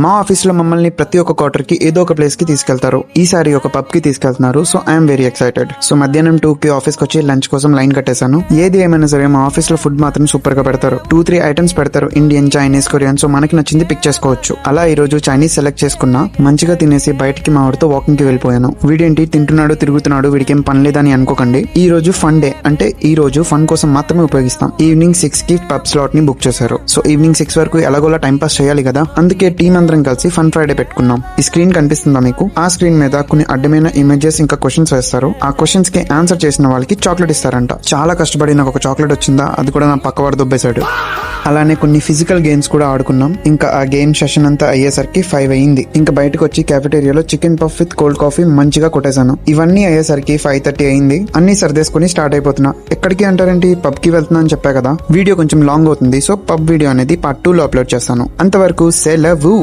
మా ఆఫీస్ లో మమ్మల్ని ప్రతి ఒక్క క్వార్టర్ కి ఏదో ఒక ప్లేస్ కి తీసుకెళ్తారు. ఈసారి ఒక పబ్ కి తీసుకెళ్తున్నారు. So I'm very excited. So మధ్యాహ్నం 2 కి ఆఫీస్ కి వచ్చి లంచ్ కోసం లైన్ కట్టేశాను. ఏది ఏమైనా సరే మా ఆఫీస్ లో ఫుడ్ మాత్రం సూపర్ గా పెడతారు. 2-3 ఐటమ్స్ పెడతారు, ఇండియన్, చైనీస్, కొరియన్. సో మనకి నచ్చింది పిక్ చేసుకోవచ్చు. అలా ఈ రోజు చైనీస్ సెలెక్ట్ చేసుకున్నా. మంచిగా తినేసి బయటికి మా వాడితో వాకింగ్ కి వెళ్ళిపోయాను. వీడేంటి తింటున్నాడు తిరుగుతున్నాడు, వీడికి ఏం పని లేదని అనుకోకండి. ఈ రోజు ఫన్ డే, అంటే ఈ రోజు ఫన్ కోసం మాత్రమే ఉపయోగిస్తాం. ఈవినింగ్ 6 కి పబ్ స్లాట్ ని బుక్ చేశారు. సో ఈవినింగ్ 6 వరకు ఎలాగోలా టైం పాస్ చేయాలి కదా, అందుకే టీం అందరం కలిసి ఫన్ ఫ్రైడే పెట్టుకున్నాం. ఈ స్క్రీన్ కనిపిస్తుందా మీకు? ఆ స్క్రీన్ మీద కొన్ని అడ్డమైన ఇమేజెస్ ఇంకా క్వశ్చన్స్ వేస్తారు. ఆ క్వశ్చన్స్ కి ఆన్సర్ చేసిన వాళ్ళకి చాక్లెట్ ఇస్తారంట. చాలా కష్టపడి నాకు ఒక చాక్లెట్ వచ్చిందా, అది కూడా నా పక్కవాడు దొబ్బేశాడు. అలానే కొన్ని ఫిజికల్ గేమ్స్ కూడా ఆడుకున్నాం. ఇంకా ఆ గేమ్ సెషన్ అంతా అయ్యేసరికి 5 అయింది. ఇంకా బయటకు వచ్చి క్యాఫెటేరియాలో chicken puff with cold coffee మంచిగా కొట్టేశాను. ఇవన్నీ అయ్యేసరికి 5:30 అయింది. అన్ని సర్దేసుకుని స్టార్ట్ అయిపోతున్నా. ఎక్కడికి అంటారేంటి, పబ్ కి వెళ్తున్నా అని చెప్పా కదా. వీడియో కొంచెం లాంగ్ అవుతుంది. సో పబ్ వీడియో అనేది పార్ట్ 2 లో అప్లోడ్ చేస్తాను. అంతవరకు సెలవు.